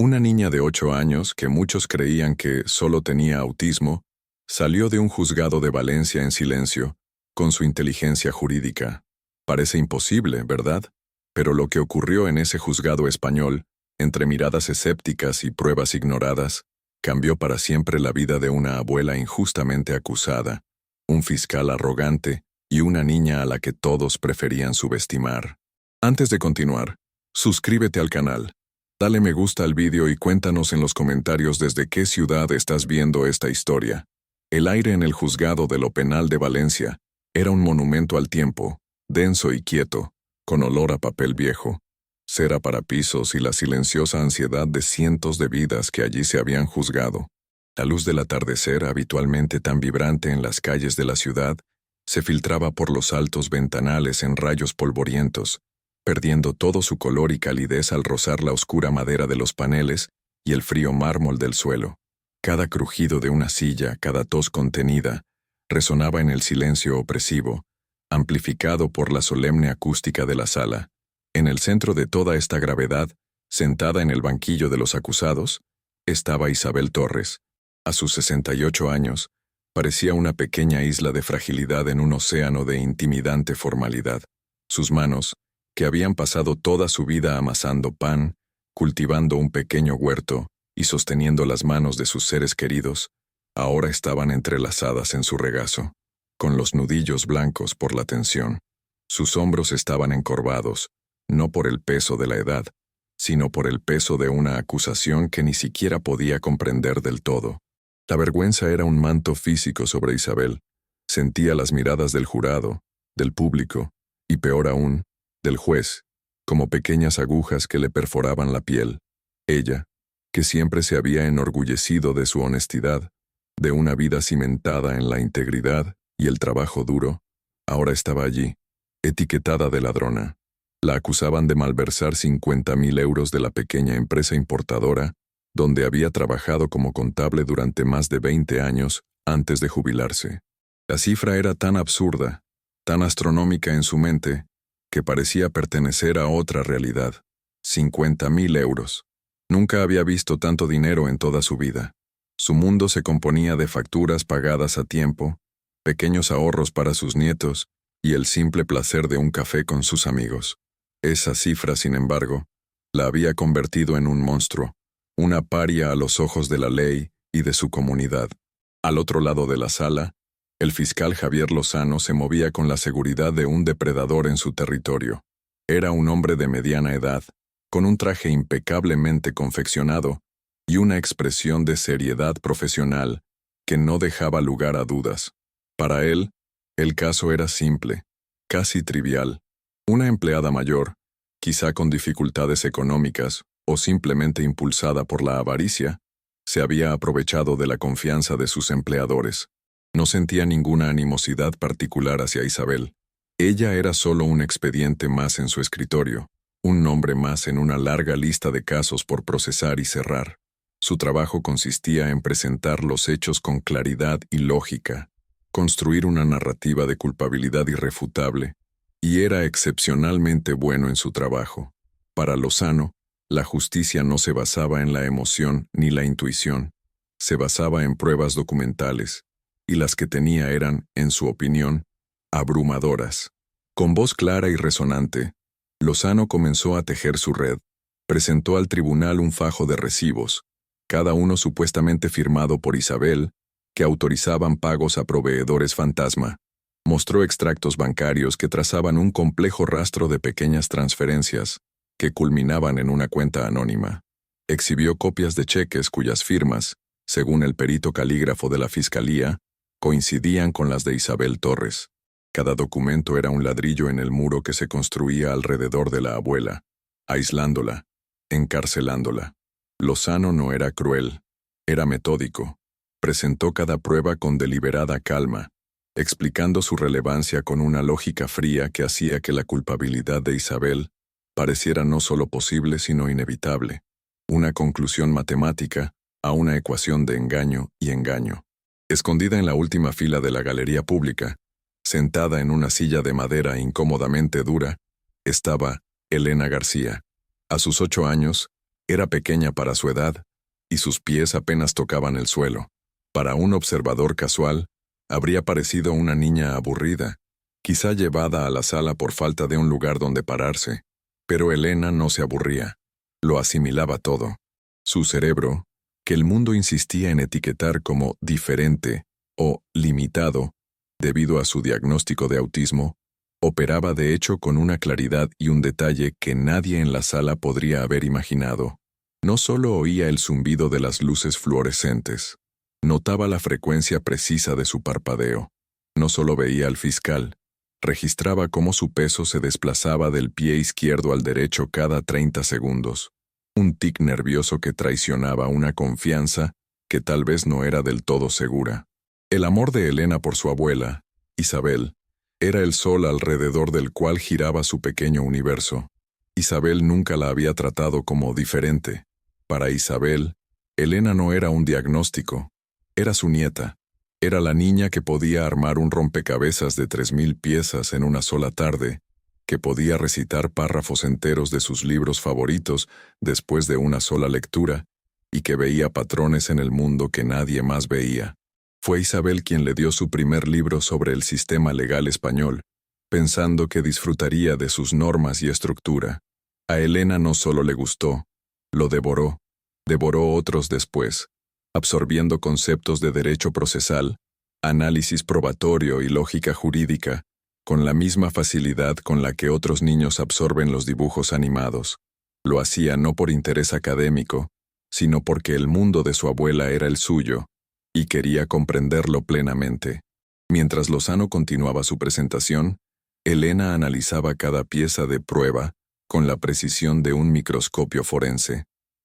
Una niña de 8 años, que muchos creían que solo tenía autismo, salió de un juzgado de Valencia en silencio, con su inteligencia jurídica. Parece imposible, ¿verdad? Pero lo que ocurrió en ese juzgado español, entre miradas escépticas y pruebas ignoradas, cambió para siempre la vida de una abuela injustamente acusada, un fiscal arrogante y una niña a la que todos preferían subestimar. Antes de continuar, suscríbete al canal. Dale me gusta al vídeo y cuéntanos en los comentarios desde qué ciudad estás viendo esta historia. El aire en el juzgado de lo penal de Valencia era un monumento al tiempo, denso y quieto, con olor a papel viejo, cera para pisos y la silenciosa ansiedad de cientos de vidas que allí se habían juzgado. La luz del atardecer, habitualmente tan vibrante en las calles de la ciudad, se filtraba por los altos ventanales en rayos polvorientos, perdiendo todo su color y calidez al rozar la oscura madera de los paneles y el frío mármol del suelo. Cada crujido de una silla, cada tos contenida, resonaba en el silencio opresivo, amplificado por la solemne acústica de la sala. En el centro de toda esta gravedad, sentada en el banquillo de los acusados, estaba Isabel Torres. A sus 68 años, parecía una pequeña isla de fragilidad en un océano de intimidante formalidad. Sus manos, que habían pasado toda su vida amasando pan, cultivando un pequeño huerto y sosteniendo las manos de sus seres queridos, ahora estaban entrelazadas en su regazo, con los nudillos blancos por la tensión. Sus hombros estaban encorvados, no por el peso de la edad, sino por el peso de una acusación que ni siquiera podía comprender del todo. La vergüenza era un manto físico sobre Isabel. Sentía las miradas del jurado, del público, y peor aún, del juez, como pequeñas agujas que le perforaban la piel. Ella, que siempre se había enorgullecido de su honestidad, de una vida cimentada en la integridad y el trabajo duro, ahora estaba allí, etiquetada de ladrona. La acusaban de malversar 50.000 euros de la pequeña empresa importadora, donde había trabajado como contable durante más de 20 años antes de jubilarse. La cifra era tan absurda, tan astronómica en su mente, que parecía pertenecer a otra realidad. 50.000 euros. Nunca había visto tanto dinero en toda su vida. Su mundo se componía de facturas pagadas a tiempo, pequeños ahorros para sus nietos y el simple placer de un café con sus amigos. Esa cifra, sin embargo, la había convertido en un monstruo, una paria a los ojos de la ley y de su comunidad. Al otro lado de la sala, el fiscal Javier Lozano se movía con la seguridad de un depredador en su territorio. Era un hombre de mediana edad, con un traje impecablemente confeccionado y una expresión de seriedad profesional que no dejaba lugar a dudas. Para él, el caso era simple, casi trivial. Una empleada mayor, quizá con dificultades económicas o simplemente impulsada por la avaricia, se había aprovechado de la confianza de sus empleadores. No sentía ninguna animosidad particular hacia Isabel. Ella era solo un expediente más en su escritorio, un nombre más en una larga lista de casos por procesar y cerrar. Su trabajo consistía en presentar los hechos con claridad y lógica, construir una narrativa de culpabilidad irrefutable, y era excepcionalmente bueno en su trabajo. Para Lozano, la justicia no se basaba en la emoción ni la intuición, se basaba en pruebas documentales, y las que tenía eran, en su opinión, abrumadoras. Con voz clara y resonante, Lozano comenzó a tejer su red. Presentó al tribunal un fajo de recibos, cada uno supuestamente firmado por Isabel, que autorizaban pagos a proveedores fantasma. Mostró extractos bancarios que trazaban un complejo rastro de pequeñas transferencias, que culminaban en una cuenta anónima. Exhibió copias de cheques cuyas firmas, según el perito calígrafo de la Fiscalía, coincidían con las de Isabel Torres. Cada documento era un ladrillo en el muro que se construía alrededor de la abuela, aislándola, encarcelándola. Lozano no era cruel, era metódico. Presentó cada prueba con deliberada calma, explicando su relevancia con una lógica fría que hacía que la culpabilidad de Isabel pareciera no solo posible sino inevitable, una conclusión matemática a una ecuación de engaño y engaño. Escondida en la última fila de la galería pública, sentada en una silla de madera incómodamente dura, estaba Elena García. A sus 8 años, Era pequeña para su edad, y sus pies apenas tocaban el suelo. Para un observador casual, habría parecido una niña aburrida, quizá llevada a la sala por falta de un lugar donde pararse. Pero Elena no se aburría. Lo asimilaba todo. Su cerebro, que el mundo insistía en etiquetar como diferente o limitado, debido a su diagnóstico de autismo, operaba de hecho con una claridad y un detalle que nadie en la sala podría haber imaginado. No solo oía el zumbido de las luces fluorescentes, notaba la frecuencia precisa de su parpadeo. No solo veía al fiscal, registraba cómo su peso se desplazaba del pie izquierdo al derecho cada 30 segundos. Un tic nervioso que traicionaba una confianza que tal vez no era del todo segura. El amor de Elena por su abuela, Isabel, era el sol alrededor del cual giraba su pequeño universo. Isabel nunca la había tratado como diferente. Para Isabel, Elena no era un diagnóstico, era su nieta. Era la niña que podía armar un rompecabezas de 3000 piezas en una sola tarde, que podía recitar párrafos enteros de sus libros favoritos después de una sola lectura, y que veía patrones en el mundo que nadie más veía. Fue Isabel quien le dio su primer libro sobre el sistema legal español, pensando que disfrutaría de sus normas y estructura. A Elena no solo le gustó, lo devoró otros después, absorbiendo conceptos de derecho procesal, análisis probatorio y lógica jurídica, con la misma facilidad con la que otros niños absorben los dibujos animados. Lo hacía no por interés académico, sino porque el mundo de su abuela era el suyo, y quería comprenderlo plenamente. Mientras Lozano continuaba su presentación, Elena analizaba cada pieza de prueba con la precisión de un microscopio forense.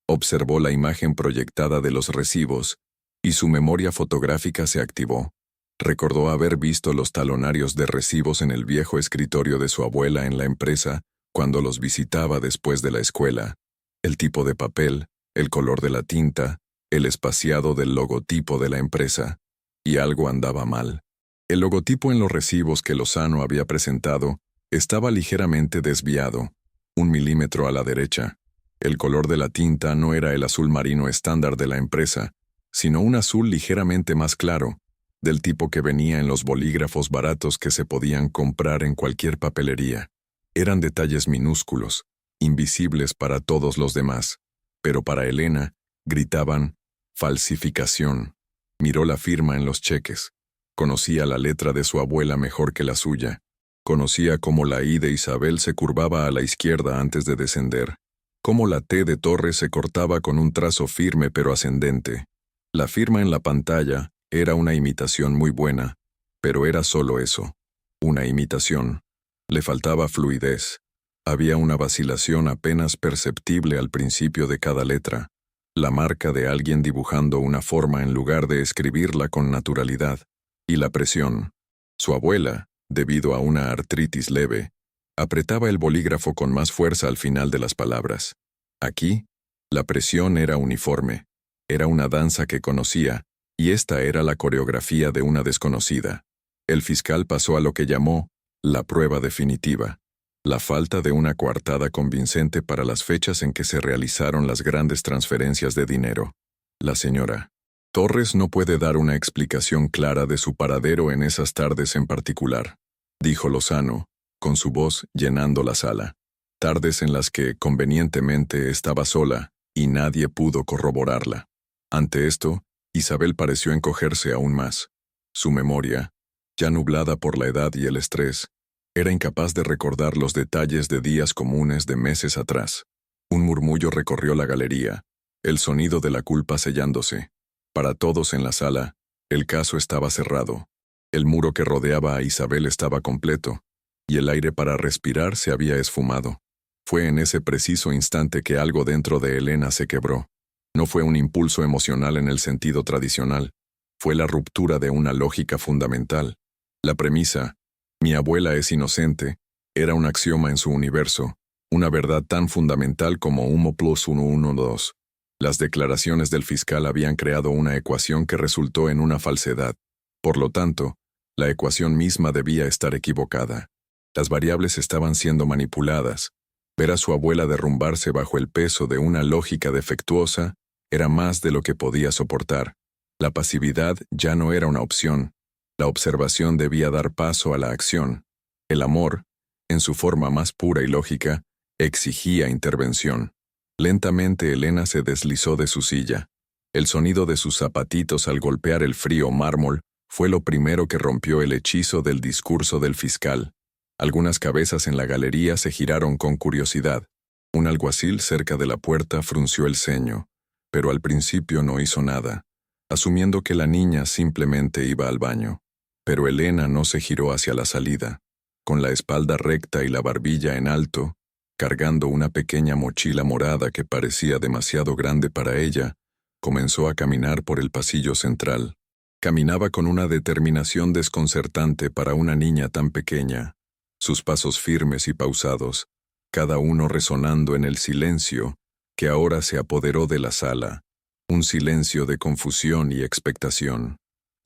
Observó la imagen proyectada de los recibos, y su memoria fotográfica se activó. Recordó haber visto los talonarios de recibos en el viejo escritorio de su abuela en la empresa cuando los visitaba después de la escuela. El tipo de papel, el color de la tinta, el espaciado del logotipo de la empresa. Y algo andaba mal. El logotipo en los recibos que Lozano había presentado estaba ligeramente desviado, 1 milímetro a la derecha. El color de la tinta no era el azul marino estándar de la empresa, sino un azul ligeramente más claro, del tipo que venía en los bolígrafos baratos que se podían comprar en cualquier papelería. Eran detalles minúsculos, invisibles para todos los demás, pero para Elena, gritaban falsificación. Miró la firma en los cheques. Conocía la letra de su abuela mejor que la suya. Conocía cómo la I de Isabel se curvaba a la izquierda antes de descender, cómo la T de Torres se cortaba con un trazo firme pero ascendente. La firma en la pantalla era una imitación muy buena, pero era solo eso, una imitación. Le faltaba fluidez. Había una vacilación apenas perceptible al principio de cada letra, la marca de alguien dibujando una forma en lugar de escribirla con naturalidad. Y la presión. Su abuela, debido a una artritis leve, apretaba el bolígrafo con más fuerza al final de las palabras. Aquí, la presión era uniforme. Era una danza que conocía, y esta era la coreografía de una desconocida. El fiscal pasó a lo que llamó la prueba definitiva, la falta de una coartada convincente para las fechas en que se realizaron las grandes transferencias de dinero. La señora Torres no puede dar una explicación clara de su paradero en esas tardes en particular, dijo Lozano, con su voz llenando la sala. Tardes en las que, convenientemente, estaba sola, y nadie pudo corroborarla. Ante esto, Isabel pareció encogerse aún más. Su memoria, ya nublada por la edad y el estrés, era incapaz de recordar los detalles de días comunes de meses atrás. Un murmullo recorrió la galería, el sonido de la culpa sellándose. Para todos en la sala, el caso estaba cerrado. El muro que rodeaba a Isabel estaba completo, y el aire para respirar se había esfumado. Fue en ese preciso instante que algo dentro de Elena se quebró. No fue un impulso emocional en el sentido tradicional. Fue la ruptura de una lógica fundamental. La premisa, mi abuela es inocente, era un axioma en su universo, una verdad tan fundamental como 1 + 1 = 2. Las declaraciones del fiscal habían creado una ecuación que resultó en una falsedad. Por lo tanto, la ecuación misma debía estar equivocada. Las variables estaban siendo manipuladas, Ver a su abuela derrumbarse bajo el peso de una lógica defectuosa era más de lo que podía soportar. La pasividad ya no era una opción. La observación debía dar paso a la acción. El amor, en su forma más pura y lógica, exigía intervención. Lentamente Elena se deslizó de su silla. El sonido de sus zapatitos al golpear el frío mármol fue lo primero que rompió el hechizo del discurso del fiscal. Algunas cabezas en la galería se giraron con curiosidad. Un alguacil cerca de la puerta frunció el ceño, pero al principio no hizo nada, asumiendo que la niña simplemente iba al baño. Pero Elena no se giró hacia la salida. Con la espalda recta y la barbilla en alto, cargando una pequeña mochila morada que parecía demasiado grande para ella, comenzó a caminar por el pasillo central. Caminaba con una determinación desconcertante para una niña tan pequeña, sus pasos firmes y pausados, cada uno resonando en el silencio que ahora se apoderó de la sala, un silencio de confusión y expectación.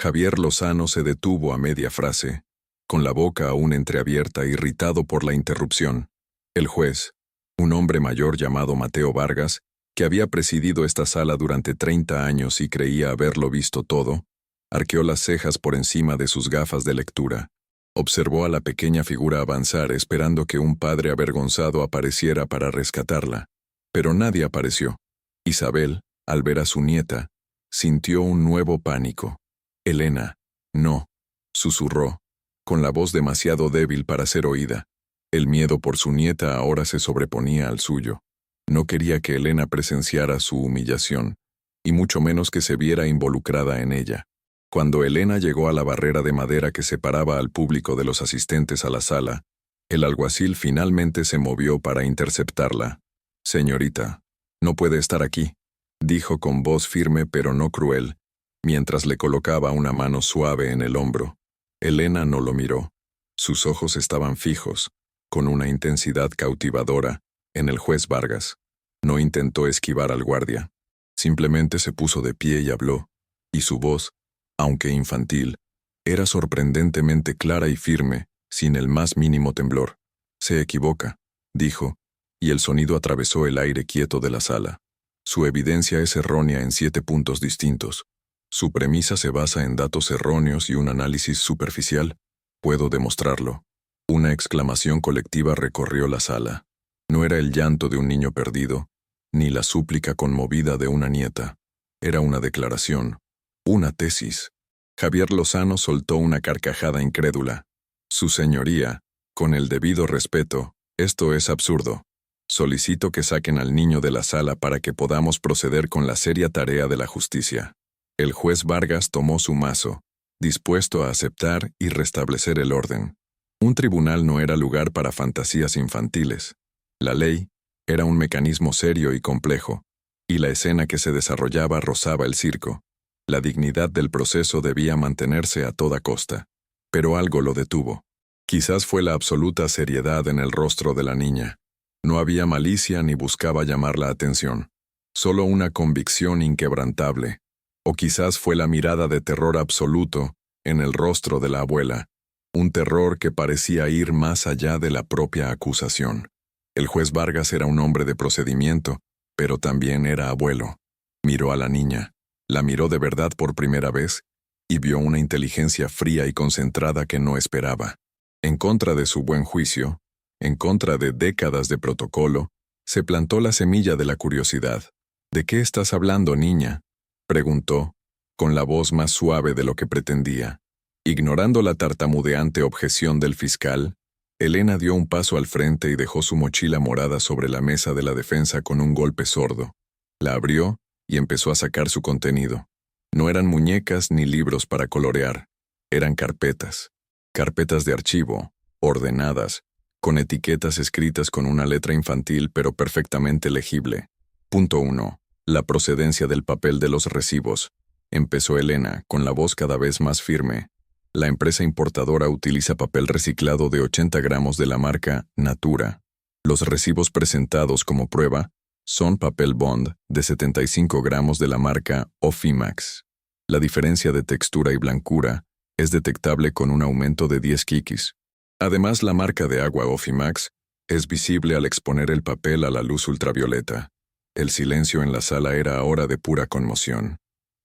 Javier Lozano se detuvo a media frase, con la boca aún entreabierta, irritado por la interrupción. El juez, un hombre mayor llamado Mateo Vargas, que había presidido esta sala durante 30 años y creía haberlo visto todo, arqueó las cejas por encima de sus gafas de lectura. Observó a la pequeña figura avanzar esperando que un padre avergonzado apareciera para rescatarla. Pero nadie apareció. Isabel, al ver a su nieta, sintió un nuevo pánico. «Elena, no», susurró, con la voz demasiado débil para ser oída. El miedo por su nieta ahora se sobreponía al suyo. No quería que Elena presenciara su humillación, y mucho menos que se viera involucrada en ella. Cuando Elena llegó a la barrera de madera que separaba al público de los asistentes a la sala, el alguacil finalmente se movió para interceptarla. «Señorita, no puede estar aquí», dijo con voz firme pero no cruel, mientras le colocaba una mano suave en el hombro. Elena no lo miró. Sus ojos estaban fijos, con una intensidad cautivadora, en el juez Vargas. No intentó esquivar al guardia. Simplemente se puso de pie y habló, y su voz, aunque infantil, era sorprendentemente clara y firme, sin el más mínimo temblor. «Se equivoca», dijo, y el sonido atravesó el aire quieto de la sala. «Su evidencia es errónea en 7 puntos distintos. Su premisa se basa en datos erróneos y un análisis superficial. Puedo demostrarlo». Una exclamación colectiva recorrió la sala. No era el llanto de un niño perdido, ni la súplica conmovida de una nieta. Era una declaración, una tesis. Javier Lozano soltó una carcajada incrédula. «Su señoría, con el debido respeto, esto es absurdo. Solicito que saquen al niño de la sala para que podamos proceder con la seria tarea de la justicia». El juez Vargas tomó su mazo, dispuesto a aceptar y restablecer el orden. Un tribunal no era lugar para fantasías infantiles. La ley era un mecanismo serio y complejo, y la escena que se desarrollaba rozaba el circo. La dignidad del proceso debía mantenerse a toda costa. Pero algo lo detuvo. Quizás fue la absoluta seriedad en el rostro de la niña. No había malicia ni buscaba llamar la atención. Solo una convicción inquebrantable. O quizás fue la mirada de terror absoluto en el rostro de la abuela. Un terror que parecía ir más allá de la propia acusación. El juez Vargas era un hombre de procedimiento, pero también era abuelo. Miró a la niña. La miró de verdad por primera vez y vio una inteligencia fría y concentrada que no esperaba. En contra de su buen juicio, en contra de décadas de protocolo, se plantó la semilla de la curiosidad. «¿De qué estás hablando, niña?», preguntó, con la voz más suave de lo que pretendía. Ignorando la tartamudeante objeción del fiscal, Elena dio un paso al frente y dejó su mochila morada sobre la mesa de la defensa con un golpe sordo. La abrió y empezó a sacar su contenido. No eran muñecas ni libros para colorear. Eran carpetas. Carpetas de archivo, ordenadas, con etiquetas escritas con una letra infantil pero perfectamente legible. Punto 1. La procedencia del papel de los recibos. Empezó Elena, con la voz cada vez más firme. La empresa importadora utiliza papel reciclado de 80 gramos de la marca Natura. Los recibos presentados como prueba son papel bond de 75 gramos de la marca Ofimax. La diferencia de textura y blancura es detectable con un aumento de 10 kikis. Además, la marca de agua Ofimax Es visible al exponer el papel a la luz ultravioleta. El silencio en la sala era ahora de pura conmoción.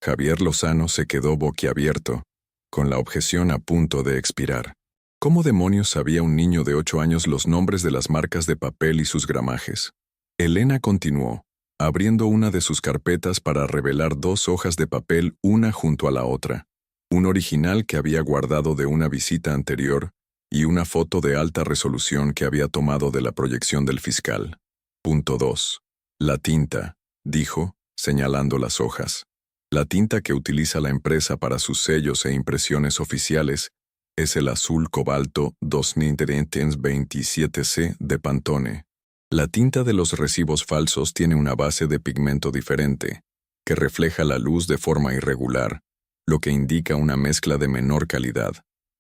Javier Lozano se quedó boquiabierto, con la objeción a punto de expirar. ¿Cómo demonios sabía un niño de 8 años los nombres de las marcas de papel y sus gramajes? Elena continuó, abriendo una de sus carpetas para revelar 2 hojas de papel una junto a la otra. Un original que había guardado de una visita anterior y una foto de alta resolución que había tomado de la proyección del fiscal. Punto 2. La tinta, dijo, señalando las hojas. La tinta que utiliza la empresa para sus sellos e impresiones oficiales es el azul cobalto 2027C de Pantone. La tinta de los recibos falsos tiene una base de pigmento diferente, que refleja la luz de forma irregular, lo que indica una mezcla de menor calidad.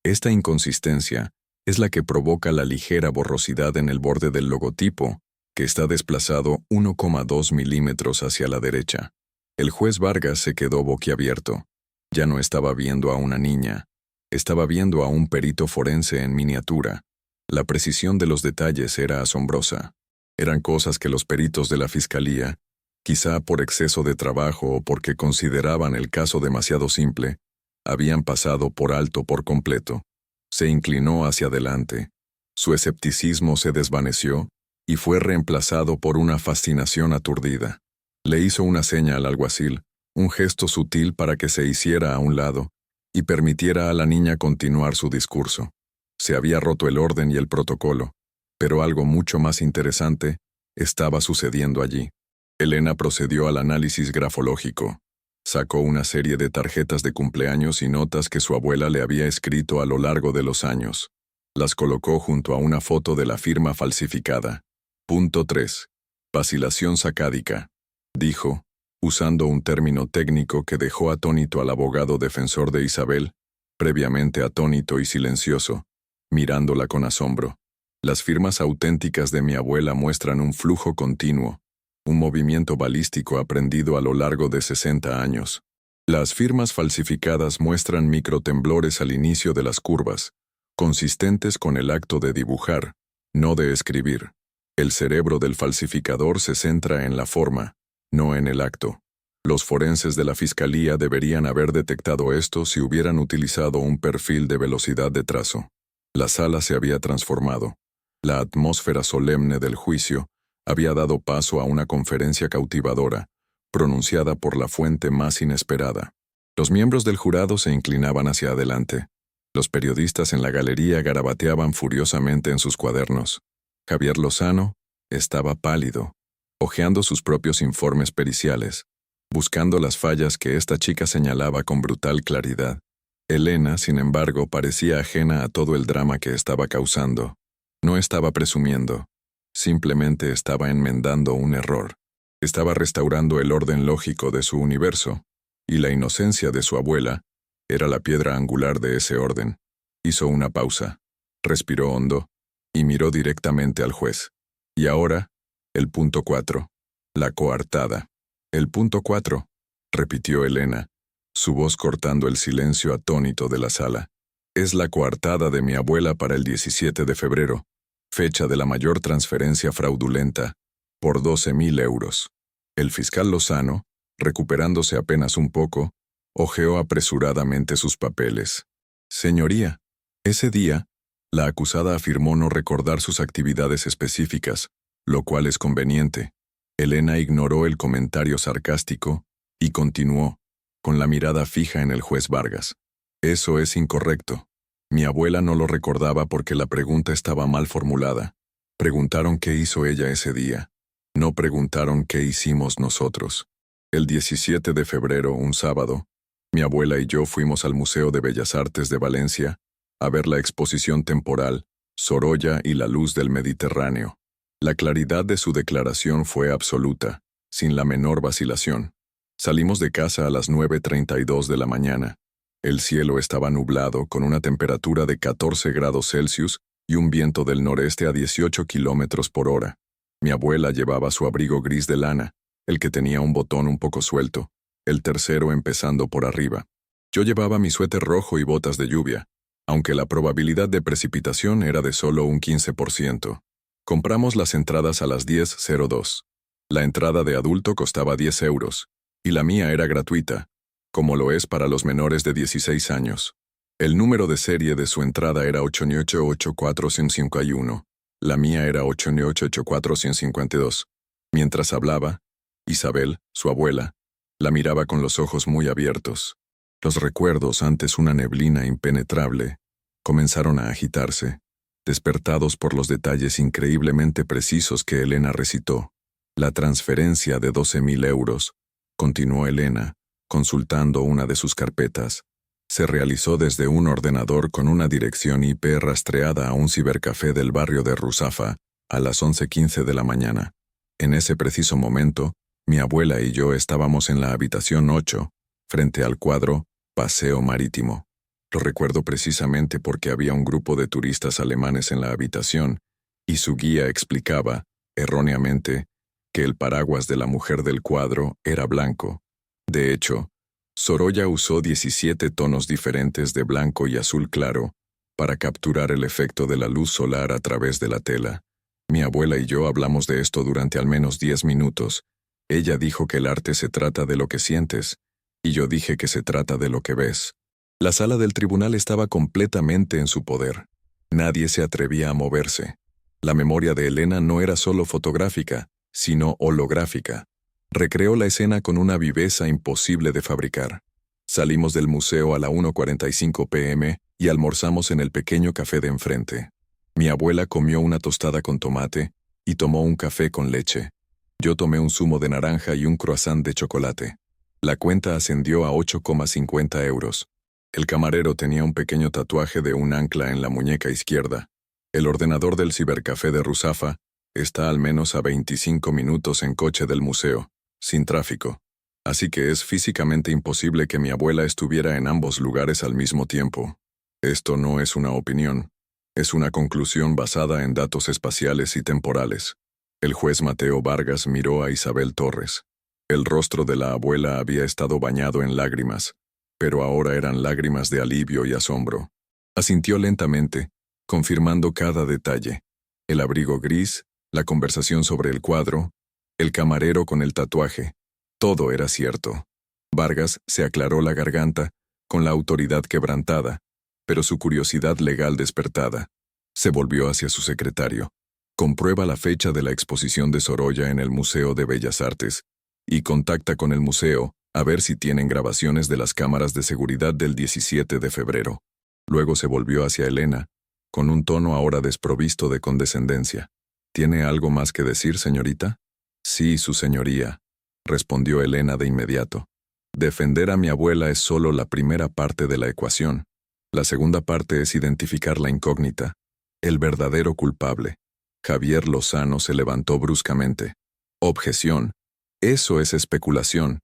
Esta inconsistencia es la que provoca la ligera borrosidad en el borde del logotipo, que está desplazado 1,2 milímetros hacia la derecha. El juez Vargas se quedó boquiabierto. Ya no estaba viendo a una niña. Estaba viendo a un perito forense en miniatura. La precisión de los detalles era asombrosa. Eran cosas que los peritos de la fiscalía, quizá por exceso de trabajo o porque consideraban el caso demasiado simple, habían pasado por alto por completo. Se inclinó hacia adelante. Su escepticismo se desvaneció y fue reemplazado por una fascinación aturdida. Le hizo una seña al alguacil, un gesto sutil para que se hiciera a un lado y permitiera a la niña continuar su discurso. Se había roto el orden y el protocolo, pero algo mucho más interesante estaba sucediendo allí. Elena procedió al análisis grafológico. Sacó una serie de tarjetas de cumpleaños y notas que su abuela le había escrito a lo largo de los años. Las colocó junto a una foto de la firma falsificada. Punto 3. Vacilación sacádica, dijo, usando un término técnico que dejó atónito al abogado defensor de Isabel, previamente atónito y silencioso, mirándola con asombro. Las firmas auténticas de mi abuela muestran un flujo continuo, un movimiento balístico aprendido a lo largo de 60 años. Las firmas falsificadas muestran microtemblores al inicio de las curvas, consistentes con el acto de dibujar, no de escribir. El cerebro del falsificador se centra en la forma, no en el acto. Los forenses de la fiscalía deberían haber detectado esto si hubieran utilizado un perfil de velocidad de trazo. La sala se había transformado. La atmósfera solemne del juicio había dado paso a una conferencia cautivadora, pronunciada por la fuente más inesperada. Los miembros del jurado se inclinaban hacia adelante. Los periodistas en la galería garabateaban furiosamente en sus cuadernos. Javier Lozano estaba pálido, hojeando sus propios informes periciales, buscando las fallas que esta chica señalaba con brutal claridad. Elena, sin embargo, parecía ajena a todo el drama que estaba causando. No estaba presumiendo. Simplemente estaba enmendando un error. Estaba restaurando el orden lógico de su universo, y la inocencia de su abuela era la piedra angular de ese orden. Hizo una pausa, respiró hondo, y miró directamente al juez. Y ahora, el punto 4. La coartada. El punto 4, repitió Elena, su voz cortando el silencio atónito de la sala. Es la coartada de mi abuela para el 17 de febrero, fecha de la mayor transferencia fraudulenta, por 12.000 euros. El fiscal Lozano, recuperándose apenas un poco, hojeó apresuradamente sus papeles. Señoría, ese día, la acusada afirmó no recordar sus actividades específicas, lo cual es conveniente. Elena ignoró el comentario sarcástico y continuó, con la mirada fija en el juez Vargas. Eso es incorrecto. Mi abuela no lo recordaba porque la pregunta estaba mal formulada. Preguntaron qué hizo ella ese día. No preguntaron qué hicimos nosotros. El 17 de febrero, un sábado, mi abuela y yo fuimos al Museo de Bellas Artes de Valencia a ver la exposición temporal Sorolla y la luz del Mediterráneo. La claridad de su declaración fue absoluta, sin la menor vacilación. Salimos de casa a las 9:32 de la mañana. El cielo estaba nublado con una temperatura de 14 grados Celsius y un viento del noreste a 18 kilómetros por hora. Mi abuela llevaba su abrigo gris de lana, el que tenía un botón un poco suelto, el tercero empezando por arriba. Yo llevaba mi suéter rojo y botas de lluvia, aunque la probabilidad de precipitación era de solo un 15%. Compramos las entradas a las 10:02. La entrada de adulto costaba 10 euros, y la mía era gratuita, como lo es para los menores de 16 años. El número de serie de su entrada era 8884151. La mía era 8884152. Mientras hablaba, Isabel, su abuela, la miraba con los ojos muy abiertos. Los recuerdos, antes una neblina impenetrable, comenzaron a agitarse, despertados por los detalles increíblemente precisos que Elena recitó. La transferencia de 12.000 euros, continuó Elena, consultando una de sus carpetas, se realizó desde un ordenador con una dirección IP rastreada a un cibercafé del barrio de Ruzafa, a las 11:15 de la mañana. En ese preciso momento, mi abuela y yo estábamos en la habitación 8, frente al cuadro Paseo Marítimo. Lo recuerdo precisamente porque había un grupo de turistas alemanes en la habitación, y su guía explicaba, erróneamente, que el paraguas de la mujer del cuadro era blanco. De hecho, Sorolla usó 17 tonos diferentes de blanco y azul claro para capturar el efecto de la luz solar a través de la tela. Mi abuela y yo hablamos de esto durante al menos 10 minutos. Ella dijo que el arte se trata de lo que sientes, y yo dije que se trata de lo que ves. La sala del tribunal estaba completamente en su poder. Nadie se atrevía a moverse. La memoria de Elena no era solo fotográfica, sino holográfica. Recreó la escena con una viveza imposible de fabricar. Salimos del museo a la 1:45 p.m. y almorzamos en el pequeño café de enfrente. Mi abuela comió una tostada con tomate y tomó un café con leche. Yo tomé un zumo de naranja y un croissant de chocolate. La cuenta ascendió a 8,50 euros. El camarero tenía un pequeño tatuaje de un ancla en la muñeca izquierda. El ordenador del cibercafé de Ruzafa está al menos a 25 minutos en coche del museo, sin tráfico. Así que es físicamente imposible que mi abuela estuviera en ambos lugares al mismo tiempo. Esto no es una opinión. Es una conclusión basada en datos espaciales y temporales. El juez Mateo Vargas miró a Isabel Torres. El rostro de la abuela había estado bañado en lágrimas, pero ahora eran lágrimas de alivio y asombro. Asintió lentamente, confirmando cada detalle. El abrigo gris, la conversación sobre el cuadro, el camarero con el tatuaje. Todo era cierto. Vargas se aclaró la garganta, con la autoridad quebrantada, pero su curiosidad legal despertada. Se volvió hacia su secretario. Comprueba la fecha de la exposición de Sorolla en el Museo de Bellas Artes y contacta con el museo a ver si tienen grabaciones de las cámaras de seguridad del 17 de febrero. Luego se volvió hacia Elena, con un tono ahora desprovisto de condescendencia. ¿Tiene algo más que decir, señorita? Sí, su señoría, respondió Elena de inmediato. Defender a mi abuela es solo la primera parte de la ecuación. La segunda parte es identificar la incógnita, el verdadero culpable. Javier Lozano se levantó bruscamente. Objeción. Eso es especulación.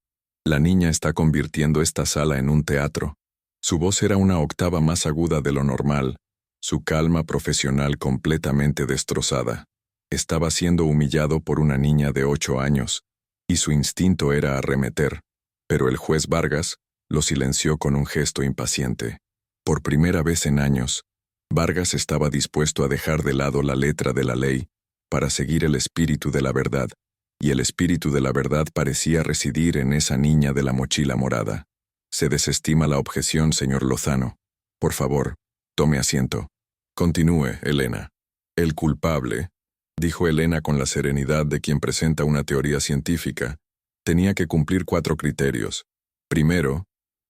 La niña está convirtiendo esta sala en un teatro. Su voz era una octava más aguda de lo normal, su calma profesional completamente destrozada. Estaba siendo humillado por una niña de 8 años, y su instinto era arremeter, pero el juez Vargas lo silenció con un gesto impaciente. Por primera vez en años, Vargas estaba dispuesto a dejar de lado la letra de la ley para seguir el espíritu de la verdad, y el espíritu de la verdad parecía residir en esa niña de la mochila morada. Se desestima la objeción, señor Lozano. Por favor, tome asiento. Continúe, Elena. El culpable, dijo Elena con la serenidad de quien presenta una teoría científica, tenía que cumplir 4 criterios. Primero,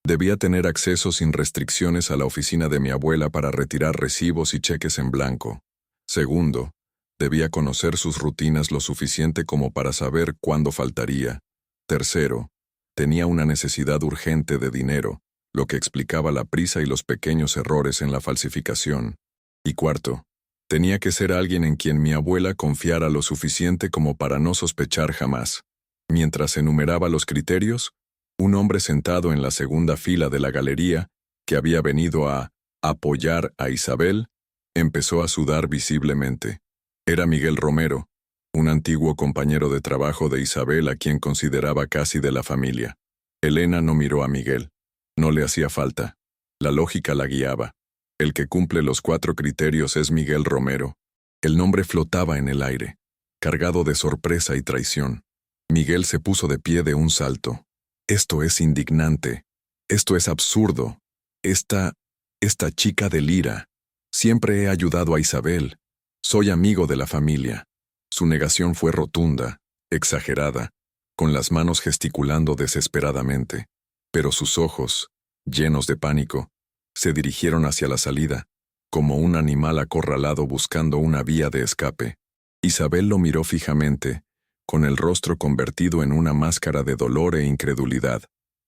debía tener acceso sin restricciones a la oficina de mi abuela para retirar recibos y cheques en blanco. Segundo, debía conocer sus rutinas lo suficiente como para saber cuándo faltaría. Tercero, tenía una necesidad urgente de dinero, lo que explicaba la prisa y los pequeños errores en la falsificación. Y cuarto, tenía que ser alguien en quien mi abuela confiara lo suficiente como para no sospechar jamás. Mientras enumeraba los criterios, un hombre sentado en la segunda fila de la galería, que había venido a apoyar a Isabel, empezó a sudar visiblemente. Era Miguel Romero, un antiguo compañero de trabajo de Isabel a quien consideraba casi de la familia. Elena no miró a Miguel. No le hacía falta. La lógica la guiaba. El que cumple los 4 criterios es Miguel Romero. El nombre flotaba en el aire, cargado de sorpresa y traición. Miguel se puso de pie de un salto. Esto es indignante. Esto es absurdo. Esta chica delira. Siempre he ayudado a Isabel. Soy amigo de la familia. Su negación fue rotunda, exagerada, con las manos gesticulando desesperadamente. Pero sus ojos, llenos de pánico, se dirigieron hacia la salida, como un animal acorralado buscando una vía de escape. Isabel lo miró fijamente, con el rostro convertido en una máscara de dolor e incredulidad.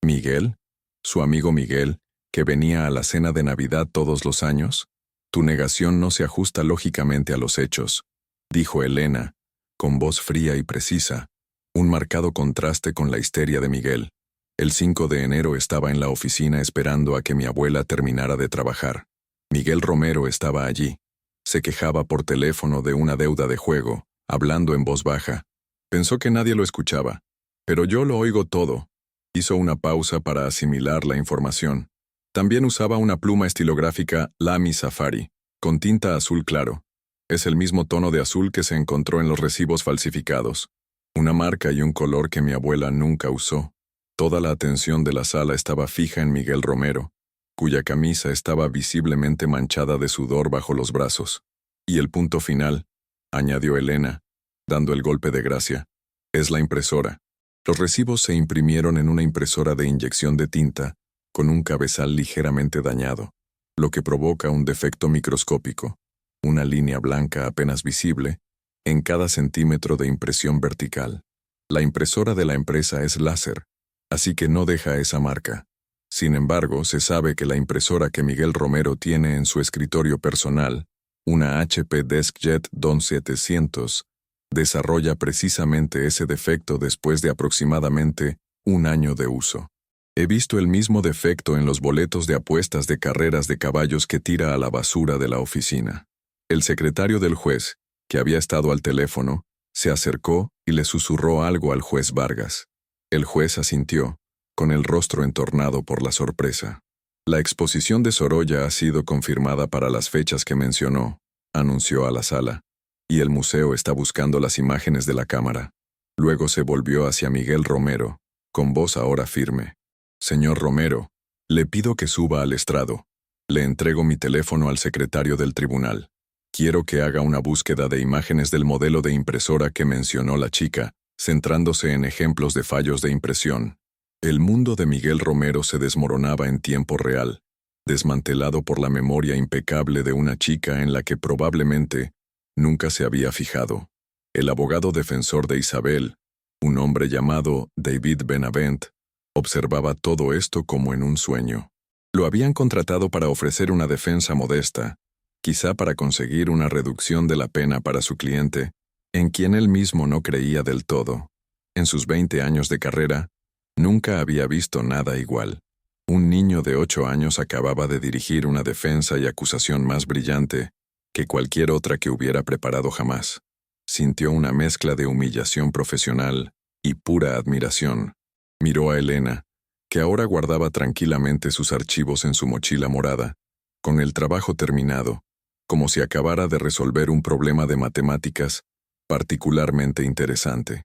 ¿Miguel? ¿Su amigo Miguel, que venía a la cena de Navidad todos los años? Tu negación no se ajusta lógicamente a los hechos, dijo Elena, con voz fría y precisa, un marcado contraste con la histeria de Miguel. El 5 de enero estaba en la oficina esperando a que mi abuela terminara de trabajar. Miguel Romero estaba allí. Se quejaba por teléfono de una deuda de juego, hablando en voz baja. Pensó que nadie lo escuchaba. Pero yo lo oigo todo. Hizo una pausa para asimilar la información. También usaba una pluma estilográfica Lamy Safari, con tinta azul claro. Es el mismo tono de azul que se encontró en los recibos falsificados. Una marca y un color que mi abuela nunca usó. Toda la atención de la sala estaba fija en Miguel Romero, cuya camisa estaba visiblemente manchada de sudor bajo los brazos. Y el punto final, añadió Elena, dando el golpe de gracia, es la impresora. Los recibos se imprimieron en una impresora de inyección de tinta, con un cabezal ligeramente dañado, lo que provoca un defecto microscópico, una línea blanca apenas visible, en cada centímetro de impresión vertical. La impresora de la empresa es láser, así que no deja esa marca. Sin embargo, se sabe que la impresora que Miguel Romero tiene en su escritorio personal, una HP DeskJet 2700, desarrolla precisamente ese defecto después de aproximadamente un año de uso. He visto el mismo defecto en los boletos de apuestas de carreras de caballos que tira a la basura de la oficina. El secretario del juez, que había estado al teléfono, se acercó y le susurró algo al juez Vargas. El juez asintió, con el rostro entornado por la sorpresa. La exposición de Sorolla ha sido confirmada para las fechas que mencionó, anunció a la sala, y el museo está buscando las imágenes de la cámara. Luego se volvió hacia Miguel Romero, con voz ahora firme. Señor Romero, le pido que suba al estrado. Le entrego mi teléfono al secretario del tribunal. Quiero que haga una búsqueda de imágenes del modelo de impresora que mencionó la chica, centrándose en ejemplos de fallos de impresión. El mundo de Miguel Romero se desmoronaba en tiempo real, desmantelado por la memoria impecable de una chica en la que probablemente nunca se había fijado. El abogado defensor de Isabel, un hombre llamado David Benavent, observaba todo esto como en un sueño. Lo habían contratado para ofrecer una defensa modesta, quizá para conseguir una reducción de la pena para su cliente, en quien él mismo no creía del todo. En sus 20 años de carrera, nunca había visto nada igual. Un niño de 8 años acababa de dirigir una defensa y acusación más brillante que cualquier otra que hubiera preparado jamás. Sintió una mezcla de humillación profesional y pura admiración. Miró a Elena, que ahora guardaba tranquilamente sus archivos en su mochila morada, con el trabajo terminado, como si acabara de resolver un problema de matemáticas particularmente interesante.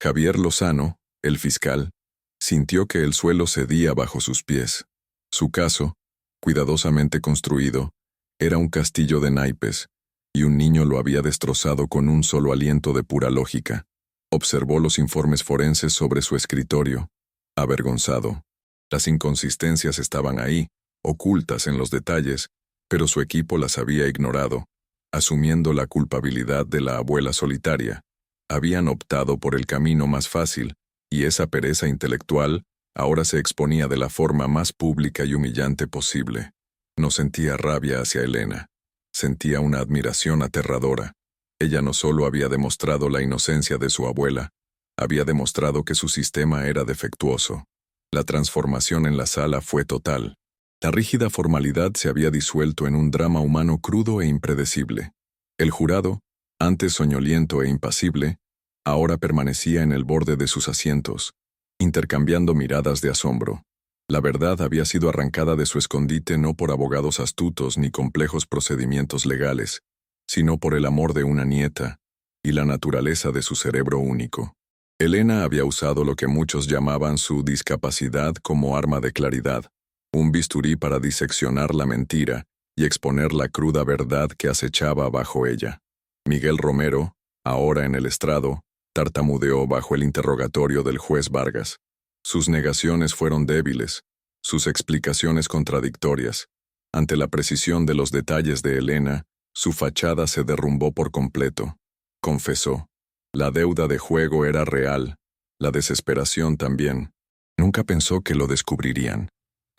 Javier Lozano, el fiscal, sintió que el suelo cedía bajo sus pies. Su caso, cuidadosamente construido, era un castillo de naipes, y un niño lo había destrozado con un solo aliento de pura lógica. Observó los informes forenses sobre su escritorio, avergonzado. Las inconsistencias estaban ahí, ocultas en los detalles, pero su equipo las había ignorado, asumiendo la culpabilidad de la abuela solitaria. Habían optado por el camino más fácil, y esa pereza intelectual ahora se exponía de la forma más pública y humillante posible. No sentía rabia hacia Elena. Sentía una admiración aterradora. Ella no solo había demostrado la inocencia de su abuela, había demostrado que su sistema era defectuoso. La transformación en la sala fue total. La rígida formalidad se había disuelto en un drama humano crudo e impredecible. El jurado, antes soñoliento e impasible, ahora permanecía en el borde de sus asientos, intercambiando miradas de asombro. La verdad había sido arrancada de su escondite no por abogados astutos ni complejos procedimientos legales, sino por el amor de una nieta y la naturaleza de su cerebro único. Elena había usado lo que muchos llamaban su discapacidad como arma de claridad, un bisturí para diseccionar la mentira y exponer la cruda verdad que acechaba bajo ella. Miguel Romero, ahora en el estrado, tartamudeó bajo el interrogatorio del juez Vargas. Sus negaciones fueron débiles, sus explicaciones contradictorias. Ante la precisión de los detalles de Elena, su fachada se derrumbó por completo. Confesó. La deuda de juego era real, la desesperación también. Nunca pensó que lo descubrirían.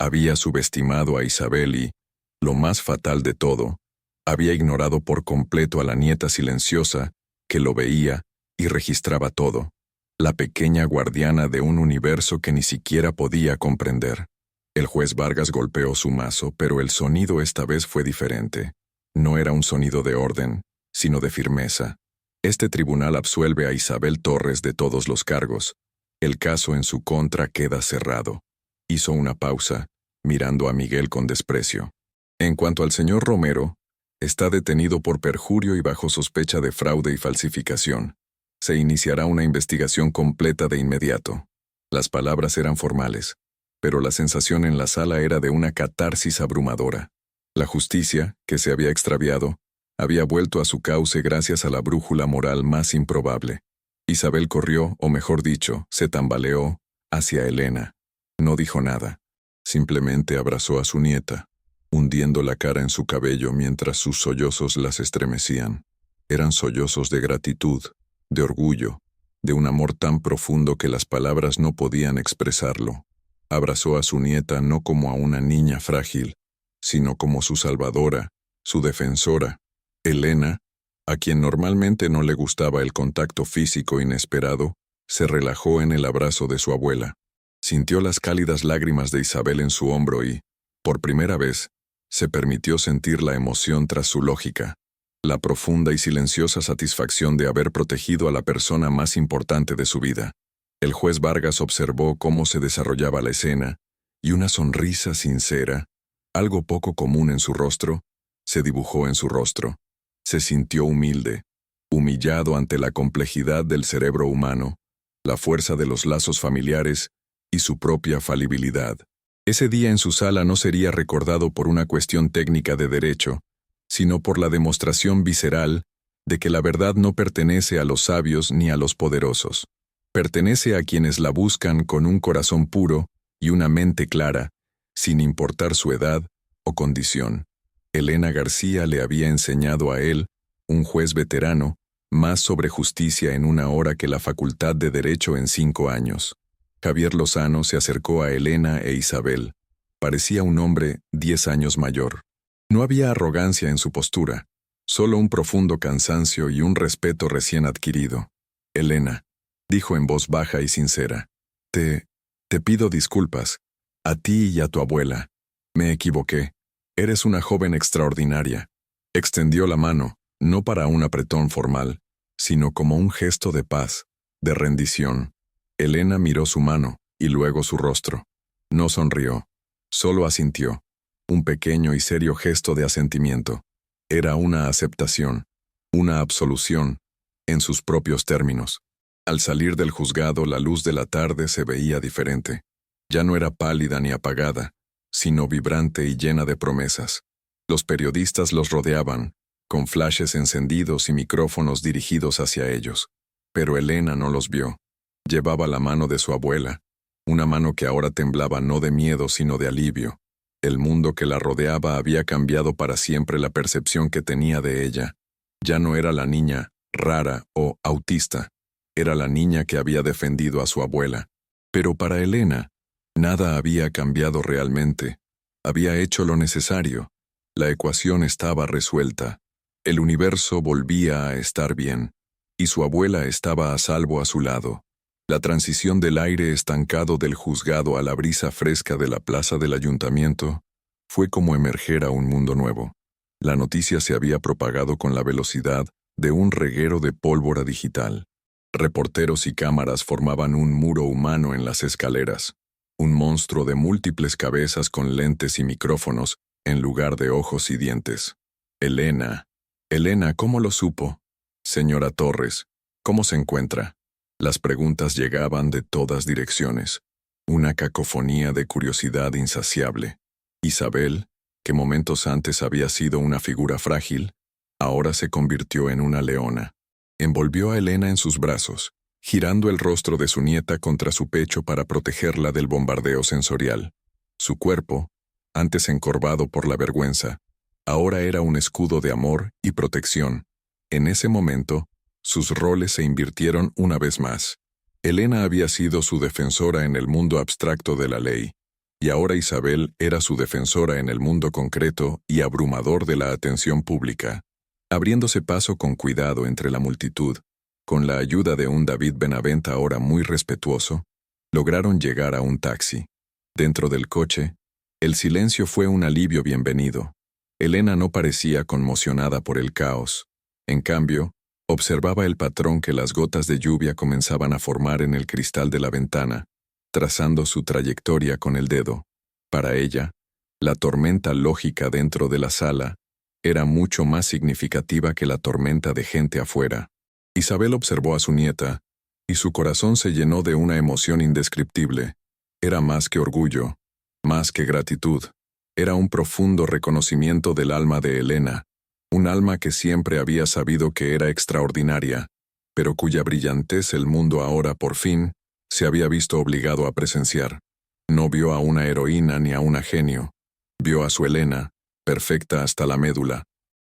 Había subestimado a Isabel y, lo más fatal de todo, había ignorado por completo a la nieta silenciosa, que lo veía y registraba todo, la pequeña guardiana de un universo que ni siquiera podía comprender. El juez Vargas golpeó su mazo, pero el sonido esta vez fue diferente. No era un sonido de orden, sino de firmeza. Este tribunal absuelve a Isabel Torres de todos los cargos. El caso en su contra queda cerrado. Hizo una pausa, mirando a Miguel con desprecio. En cuanto al señor Romero, está detenido por perjurio y bajo sospecha de fraude y falsificación. Se iniciará una investigación completa de inmediato. Las palabras eran formales, pero la sensación en la sala era de una catarsis abrumadora. La justicia, que se había extraviado, había vuelto a su cauce gracias a la brújula moral más improbable. Isabel corrió, o mejor dicho, se tambaleó, hacia Elena. No dijo nada. Simplemente abrazó a su nieta, hundiendo la cara en su cabello mientras sus sollozos las estremecían. Eran sollozos de gratitud, de orgullo, de un amor tan profundo que las palabras no podían expresarlo. Abrazó a su nieta no como a una niña frágil, sino como su salvadora, su defensora. Elena, a quien normalmente no le gustaba el contacto físico inesperado, se relajó en el abrazo de su abuela. Sintió las cálidas lágrimas de Isabel en su hombro y, por primera vez, se permitió sentir la emoción tras su lógica, la profunda y silenciosa satisfacción de haber protegido a la persona más importante de su vida. El juez Vargas observó cómo se desarrollaba la escena, y una sonrisa sincera, algo poco común en su rostro, se dibujó en su rostro. Se sintió humilde, humillado ante la complejidad del cerebro humano, la fuerza de los lazos familiares y su propia falibilidad. Ese día en su sala no sería recordado por una cuestión técnica de derecho, sino por la demostración visceral de que la verdad no pertenece a los sabios ni a los poderosos. Pertenece a quienes la buscan con un corazón puro y una mente clara, sin importar su edad o condición. Elena García le había enseñado a él, un juez veterano, más sobre justicia en una hora que la Facultad de Derecho en 5 años. Javier Lozano se acercó a Elena e Isabel. Parecía un hombre 10 años mayor. No había arrogancia en su postura, solo un profundo cansancio y un respeto recién adquirido. Elena, dijo en voz baja y sincera, te pido disculpas, a ti y a tu abuela. Me equivoqué. Eres una joven extraordinaria. Extendió la mano, no para un apretón formal, sino como un gesto de paz, de rendición. Elena miró su mano, y luego su rostro. No sonrió, solo asintió. Un pequeño y serio gesto de asentimiento. Era una aceptación, una absolución, en sus propios términos. Al salir del juzgado, la luz de la tarde se veía diferente. Ya no era pálida ni apagada, sino vibrante y llena de promesas. Los periodistas los rodeaban, con flashes encendidos y micrófonos dirigidos hacia ellos. Pero Elena no los vio. Llevaba la mano de su abuela, una mano que ahora temblaba no de miedo sino de alivio. El mundo que la rodeaba había cambiado para siempre la percepción que tenía de ella. Ya no era la niña rara o autista, era la niña que había defendido a su abuela. Pero para Elena, nada había cambiado realmente. Había hecho lo necesario. La ecuación estaba resuelta. El universo volvía a estar bien, y su abuela estaba a salvo a su lado. La transición del aire estancado del juzgado a la brisa fresca de la plaza del ayuntamiento fue como emerger a un mundo nuevo. La noticia se había propagado con la velocidad de un reguero de pólvora digital. Reporteros y cámaras formaban un muro humano en las escaleras, un monstruo de múltiples cabezas con lentes y micrófonos en lugar de ojos y dientes. Elena, Elena, ¿cómo lo supo? Señora Torres, ¿cómo se encuentra? Las preguntas llegaban de todas direcciones. Una cacofonía de curiosidad insaciable. Isabel, que momentos antes había sido una figura frágil, ahora se convirtió en una leona. Envolvió a Elena en sus brazos, girando el rostro de su nieta contra su pecho para protegerla del bombardeo sensorial. Su cuerpo, antes encorvado por la vergüenza, ahora era un escudo de amor y protección. En ese momento, sus roles se invirtieron una vez más. Elena había sido su defensora en el mundo abstracto de la ley, y ahora Isabel era su defensora en el mundo concreto y abrumador de la atención pública. Abriéndose paso con cuidado entre la multitud, con la ayuda de un David Benavent ahora muy respetuoso, lograron llegar a un taxi. Dentro del coche, el silencio fue un alivio bienvenido. Elena no parecía conmocionada por el caos. En cambio, observaba el patrón que las gotas de lluvia comenzaban a formar en el cristal de la ventana, trazando su trayectoria con el dedo. Para ella, la tormenta lógica dentro de la sala era mucho más significativa que la tormenta de gente afuera. Isabel observó a su nieta, y su corazón se llenó de una emoción indescriptible. Era más que orgullo, más que gratitud. Era un profundo reconocimiento del alma de Elena, un alma que siempre había sabido que era extraordinaria, pero cuya brillantez el mundo ahora, por fin, se había visto obligado a presenciar. No vio a una heroína ni a una genio. Vio a su Elena, perfecta hasta la médula.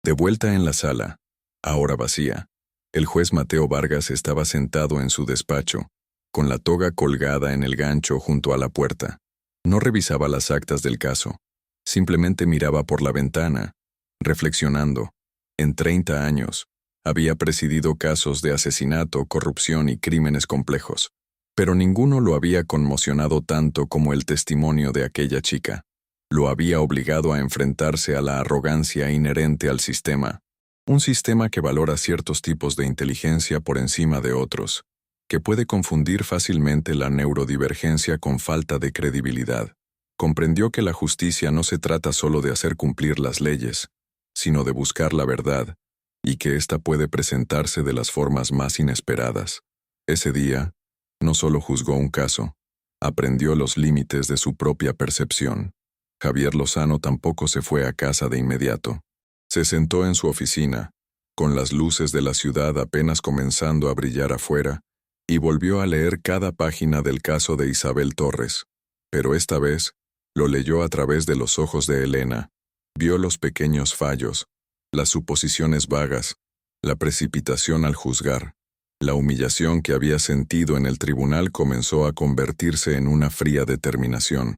De vuelta en la sala, ahora vacía, el juez Mateo Vargas estaba sentado en su despacho, con la toga colgada en el gancho junto a la puerta. No revisaba las actas del caso. Simplemente miraba por la ventana, reflexionando. En 30 años, había presidido casos de asesinato, corrupción y crímenes complejos, pero ninguno lo había conmocionado tanto como el testimonio de aquella chica. Lo había obligado a enfrentarse a la arrogancia inherente al sistema, un sistema que valora ciertos tipos de inteligencia por encima de otros, que puede confundir fácilmente la neurodivergencia con falta de credibilidad. Comprendió que la justicia no se trata solo de hacer cumplir las leyes, sino de buscar la verdad, y que ésta puede presentarse de las formas más inesperadas. Ese día, no solo juzgó un caso, aprendió los límites de su propia percepción. Javier Lozano tampoco se fue a casa de inmediato. Se sentó en su oficina, con las luces de la ciudad apenas comenzando a brillar afuera, y volvió a leer cada página del caso de Isabel Torres. Pero esta vez, lo leyó a través de los ojos de Elena. Vio los pequeños fallos, las suposiciones vagas, la precipitación al juzgar. La humillación que había sentido en el tribunal comenzó a convertirse en una fría determinación.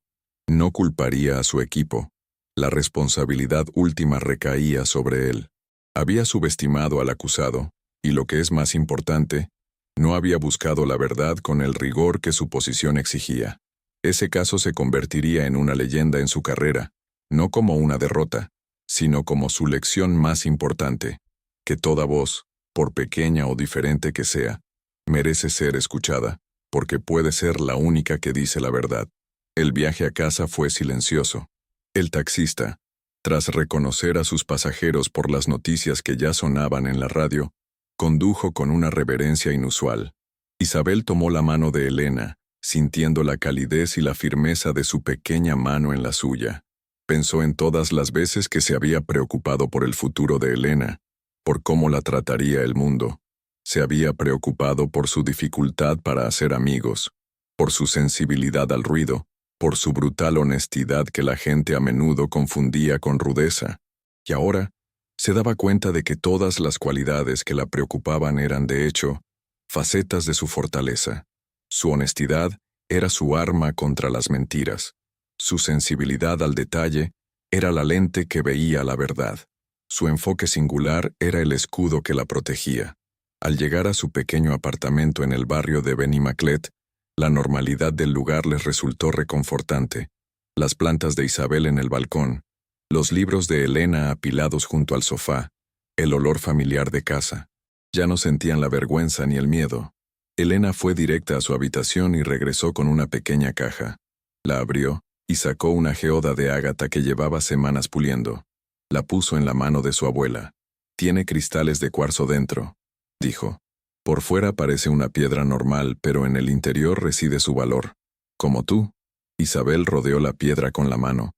No culparía a su equipo. La responsabilidad última recaía sobre él. Había subestimado al acusado, y lo que es más importante, no había buscado la verdad con el rigor que su posición exigía. Ese caso se convertiría en una leyenda en su carrera, no como una derrota, sino como su lección más importante, que toda voz, por pequeña o diferente que sea, merece ser escuchada, porque puede ser la única que dice la verdad. El viaje a casa fue silencioso. El taxista, tras reconocer a sus pasajeros por las noticias que ya sonaban en la radio, condujo con una reverencia inusual. Isabel tomó la mano de Elena, sintiendo la calidez y la firmeza de su pequeña mano en la suya. Pensó en todas las veces que se había preocupado por el futuro de Elena, por cómo la trataría el mundo. Se había preocupado por su dificultad para hacer amigos, por su sensibilidad al ruido, por su brutal honestidad que la gente a menudo confundía con rudeza. Y ahora, se daba cuenta de que todas las cualidades que la preocupaban eran, de hecho, facetas de su fortaleza. Su honestidad era su arma contra las mentiras. Su sensibilidad al detalle era la lente que veía la verdad. Su enfoque singular era el escudo que la protegía. Al llegar a su pequeño apartamento en el barrio de Benimaclet, la normalidad del lugar les resultó reconfortante. Las plantas de Isabel en el balcón, los libros de Elena apilados junto al sofá, el olor familiar de casa. Ya no sentían la vergüenza ni el miedo. Elena fue directa a su habitación y regresó con una pequeña caja. La abrió y sacó una geoda de ágata que llevaba semanas puliendo. La puso en la mano de su abuela. Tiene cristales de cuarzo dentro, dijo. Por fuera parece una piedra normal, pero en el interior reside su valor. Como tú. Isabel rodeó la piedra con la mano,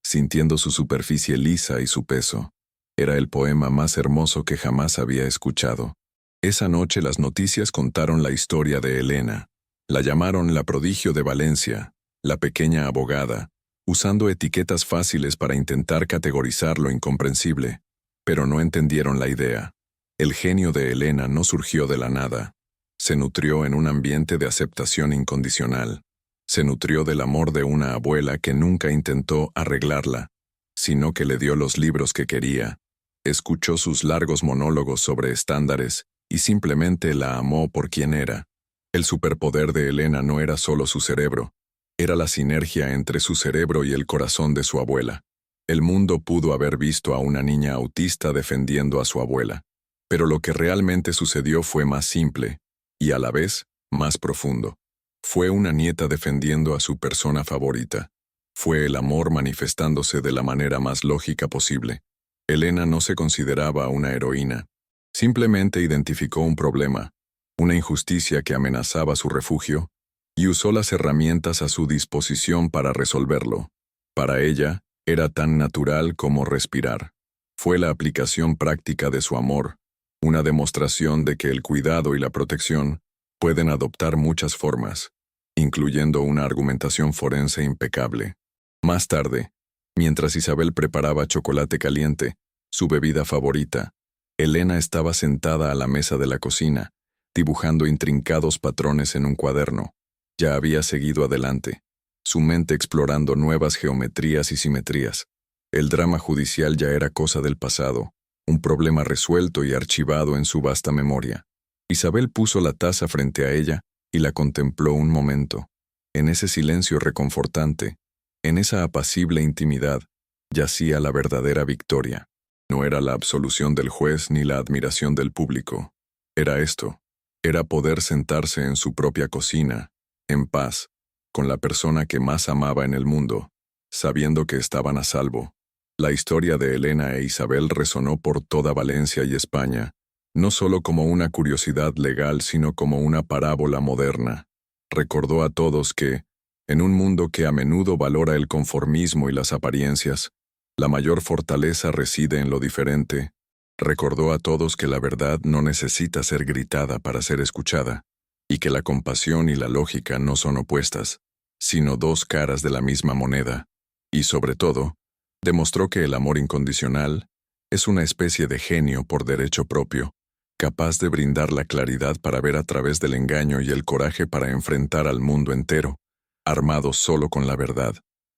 sintiendo su superficie lisa y su peso. Era el poema más hermoso que jamás había escuchado. Esa noche las noticias contaron la historia de Elena. La llamaron la prodigio de Valencia, la pequeña abogada, usando etiquetas fáciles para intentar categorizar lo incomprensible. Pero no entendieron la idea. El genio de Elena no surgió de la nada. Se nutrió en un ambiente de aceptación incondicional. Se nutrió del amor de una abuela que nunca intentó arreglarla, sino que le dio los libros que quería. Escuchó sus largos monólogos sobre estándares y simplemente la amó por quien era. El superpoder de Elena no era solo su cerebro, era la sinergia entre su cerebro y el corazón de su abuela. El mundo pudo haber visto a una niña autista defendiendo a su abuela, pero lo que realmente sucedió fue más simple y a la vez más profundo. Fue una nieta defendiendo a su persona favorita. Fue el amor manifestándose de la manera más lógica posible. Elena no se consideraba una heroína. Simplemente identificó un problema, una injusticia que amenazaba su refugio, y usó las herramientas a su disposición para resolverlo. Para ella, era tan natural como respirar. Fue la aplicación práctica de su amor, una demostración de que el cuidado y la protección pueden adoptar muchas formas, incluyendo una argumentación forense impecable. Más tarde, mientras Isabel preparaba chocolate caliente, su bebida favorita, Elena estaba sentada a la mesa de la cocina, dibujando intrincados patrones en un cuaderno. Ya había seguido adelante, su mente explorando nuevas geometrías y simetrías. El drama judicial ya era cosa del pasado, un problema resuelto y archivado en su vasta memoria. Isabel puso la taza frente a ella y la contempló un momento. En ese silencio reconfortante, en esa apacible intimidad, yacía la verdadera victoria. No era la absolución del juez ni la admiración del público. Era esto. Era poder sentarse en su propia cocina, en paz, con la persona que más amaba en el mundo, sabiendo que estaban a salvo. La historia de Elena e Isabel resonó por toda Valencia y España, no solo como una curiosidad legal, sino como una parábola moderna. Recordó a todos que, en un mundo que a menudo valora el conformismo y las apariencias, la mayor fortaleza reside en lo diferente. Recordó a todos que la verdad no necesita ser gritada para ser escuchada, y que la compasión y la lógica no son opuestas, sino dos caras de la misma moneda. Y sobre todo, demostró que el amor incondicional es una especie de genio por derecho propio, capaz de brindar la claridad para ver a través del engaño y el coraje para enfrentar al mundo entero, armado solo con la verdad,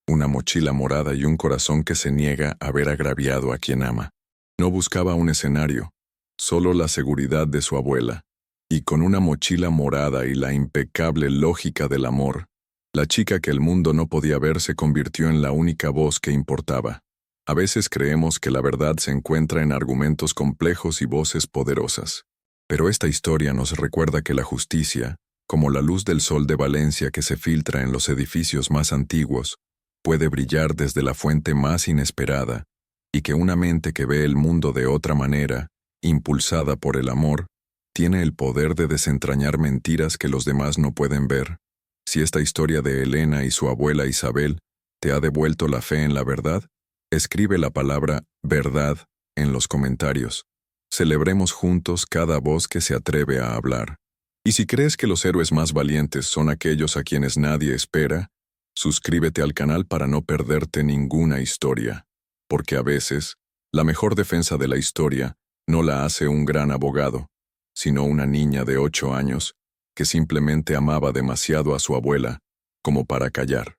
una mochila morada y un corazón que se niega a ver agraviado a quien ama. No buscaba un escenario, solo la seguridad de su abuela, y con una mochila morada y la impecable lógica del amor, la chica que el mundo no podía ver se convirtió en la única voz que importaba. A veces creemos que la verdad se encuentra en argumentos complejos y voces poderosas. Pero esta historia nos recuerda que la justicia, como la luz del sol de Valencia que se filtra en los edificios más antiguos, puede brillar desde la fuente más inesperada, y que una mente que ve el mundo de otra manera, impulsada por el amor, tiene el poder de desentrañar mentiras que los demás no pueden ver. Si esta historia de Elena y su abuela Isabel te ha devuelto la fe en la verdad, escribe la palabra verdad en los comentarios. Celebremos juntos cada voz que se atreve a hablar. Y si crees que los héroes más valientes son aquellos a quienes nadie espera, suscríbete al canal para no perderte ninguna historia. Porque a veces, la mejor defensa de la historia no la hace un gran abogado, sino una niña de 8 años que simplemente amaba demasiado a su abuela como para callar.